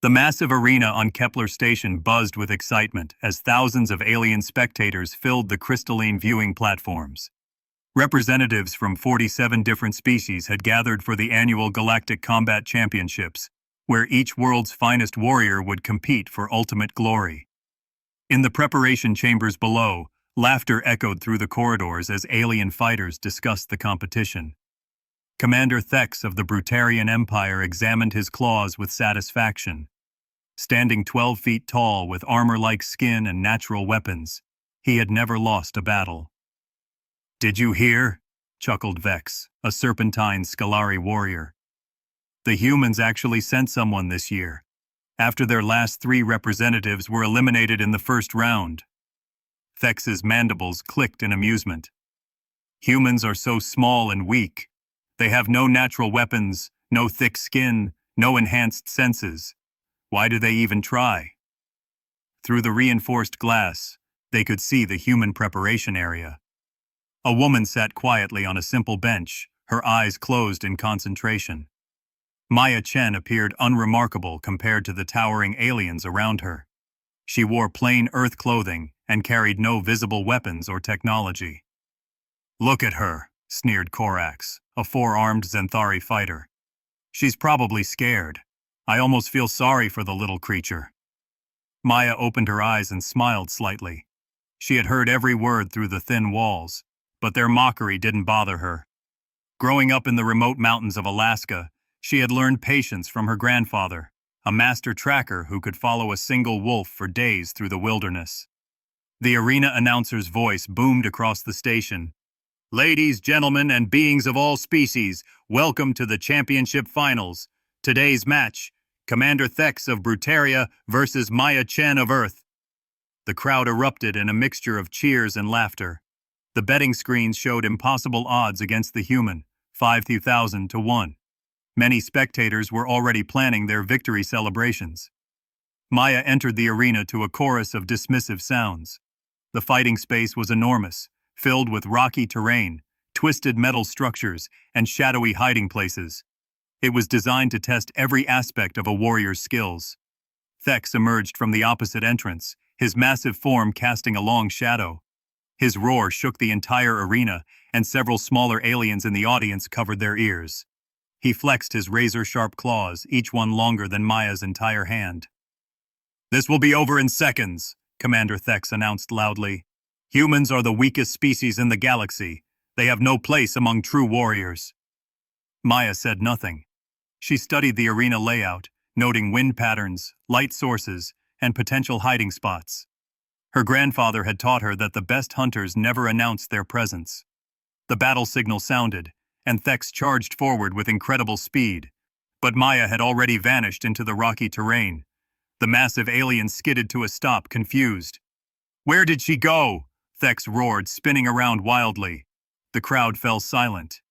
The massive arena on Kepler Station buzzed with excitement as thousands of alien spectators filled the crystalline viewing platforms. Representatives from 47 different species had gathered for the annual Galactic Combat Championships, where each world's finest warrior would compete for ultimate glory. In the preparation chambers below, laughter echoed through the corridors as alien fighters discussed the competition. Commander Thex of the Brutarian Empire examined his claws with satisfaction. Standing 12 feet tall with armor-like skin and natural weapons, he had never lost a battle. "Did you hear?" chuckled Vex, a serpentine Scalari warrior. "The humans actually sent someone this year, after their last 3 representatives were eliminated in the first round." Thex's mandibles clicked in amusement. "Humans are so small and weak. They have no natural weapons, no thick skin, no enhanced senses. Why do they even try?" Through the reinforced glass, they could see the human preparation area. A woman sat quietly on a simple bench, her eyes closed in concentration. Maya Chen appeared unremarkable compared to the towering aliens around her. She wore plain Earth clothing and carried no visible weapons or technology. "Look at her," sneered Korax, a 4-armed Zenthari fighter. "She's probably scared. I almost feel sorry for the little creature." Maya opened her eyes and smiled slightly. She had heard every word through the thin walls, but their mockery didn't bother her. Growing up in the remote mountains of Alaska, she had learned patience from her grandfather, a master tracker who could follow a single wolf for days through the wilderness. The arena announcer's voice boomed across the station. "Ladies, gentlemen, and beings of all species, welcome to the championship finals. Today's match, Commander Thex of Brutaria versus Maya Chen of Earth." The crowd erupted in a mixture of cheers and laughter. The betting screens showed impossible odds against the human, 5,000 to 1. Many spectators were already planning their victory celebrations. Maya entered the arena to a chorus of dismissive sounds. The fighting space was enormous, filled with rocky terrain, twisted metal structures, and shadowy hiding places. It was designed to test every aspect of a warrior's skills. Thex emerged from the opposite entrance, his massive form casting a long shadow. His roar shook the entire arena, and several smaller aliens in the audience covered their ears. He flexed his razor-sharp claws, each one longer than Maya's entire hand. "This will be over in seconds," Commander Thex announced loudly. "Humans are the weakest species in the galaxy. They have no place among true warriors." Maya said nothing. She studied the arena layout, noting wind patterns, light sources, and potential hiding spots. Her grandfather had taught her that the best hunters never announced their presence. The battle signal sounded, and Thex charged forward with incredible speed. But Maya had already vanished into the rocky terrain. The massive alien skidded to a stop, confused. "Where did she go?" Thex roared, spinning around wildly. The crowd fell silent.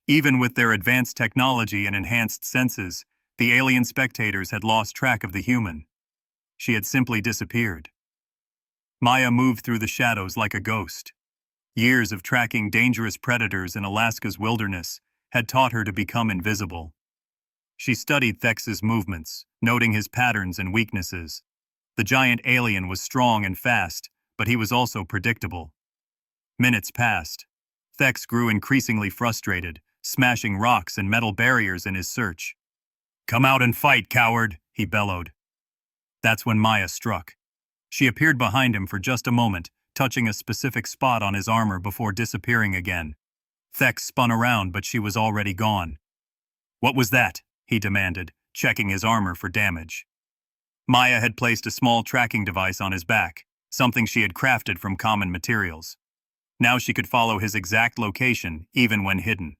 Even with their advanced technology and enhanced senses, the alien spectators had lost track of the human. She had simply disappeared. Maya moved through the shadows like a ghost. Years of tracking dangerous predators in Alaska's wilderness had taught her to become invisible. She studied Thex's movements, noting his patterns and weaknesses. The giant alien was strong and fast, but he was also predictable. Minutes passed. Thex grew increasingly frustrated, smashing rocks and metal barriers in his search. "Come out and fight, coward," he bellowed. That's when Maya struck. She appeared behind him for just a moment, touching a specific spot on his armor before disappearing again. Thex spun around, but she was already gone. "What was that?" he demanded, checking his armor for damage. Maya had placed a small tracking device on his back, something she had crafted from common materials. Now she could follow his exact location, even when hidden.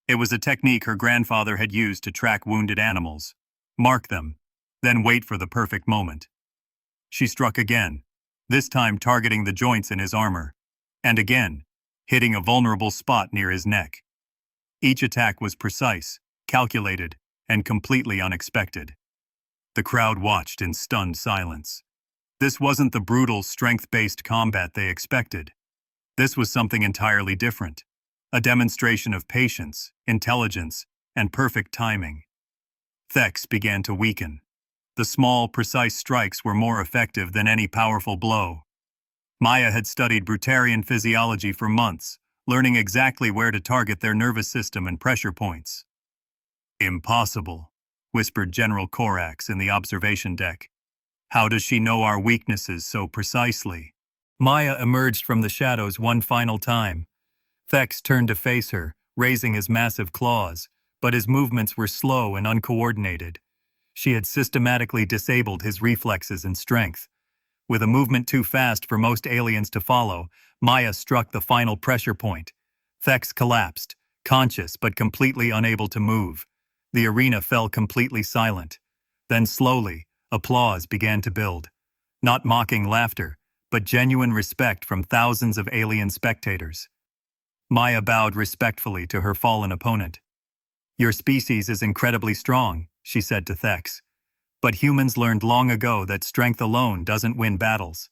It was a technique her grandfather had used to track wounded animals. Mark them, then wait for the perfect moment. She struck again, this time targeting the joints in his armor, and again, hitting a vulnerable spot near his neck. Each attack was precise, calculated, and completely unexpected. The crowd watched in stunned silence. This wasn't the brutal, strength-based combat they expected. This was something entirely different. A demonstration of patience, intelligence, and perfect timing. Thex began to weaken. the small, precise strikes were more effective than any powerful blow. Maya had studied Brutarian physiology for months, learning exactly where to target their nervous system and pressure points. "Impossible," whispered General Korax in the observation deck. "How does she know our weaknesses so precisely?" Maya emerged from the shadows one final time. Thex turned to face her, raising his massive claws, but his movements were slow and uncoordinated. She had systematically disabled his reflexes and strength. With a movement too fast for most aliens to follow, Maya struck the final pressure point. Thex collapsed, conscious but completely unable to move. The arena fell completely silent. Then slowly, applause began to build. Not mocking laughter, but genuine respect from thousands of alien spectators. Maya bowed respectfully to her fallen opponent. "Your species is incredibly strong," she said to Thex. "But humans learned long ago that strength alone doesn't win battles.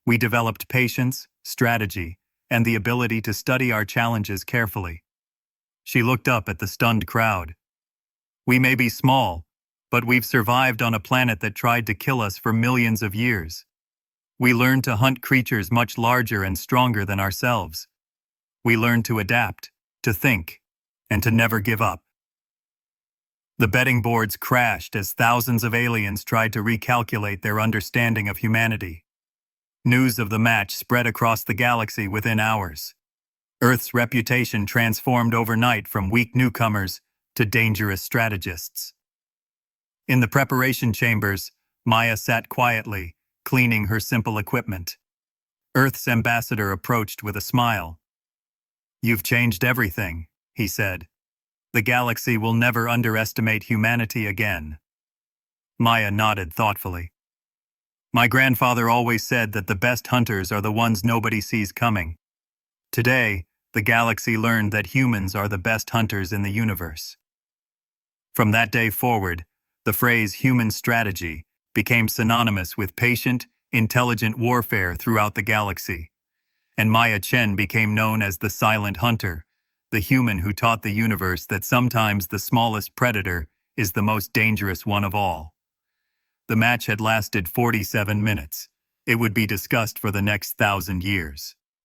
We developed patience, strategy, and the ability to study our challenges carefully." She looked up at the stunned crowd. "We may be small, but we've survived on a planet that tried to kill us for millions of years. We learned to hunt creatures much larger and stronger than ourselves. We learned to adapt, to think, and to never give up." The betting boards crashed as thousands of aliens tried to recalculate their understanding of humanity. News of the match spread across the galaxy within hours. Earth's reputation transformed overnight from weak newcomers to dangerous strategists. In the preparation chambers, Maya sat quietly, cleaning her simple equipment. Earth's ambassador approached with a smile. "You've changed everything," he said. "The galaxy will never underestimate humanity again." Maya nodded thoughtfully. "My grandfather always said that the best hunters are the ones nobody sees coming. Today, the galaxy learned that humans are the best hunters in the universe." From that day forward, the phrase human strategy became synonymous with patient, intelligent warfare throughout the galaxy. And Maya Chen became known as the Silent Hunter, the human who taught the universe that sometimes the smallest predator is the most dangerous one of all. The match had lasted 47 minutes. It would be discussed for the next 1,000 years.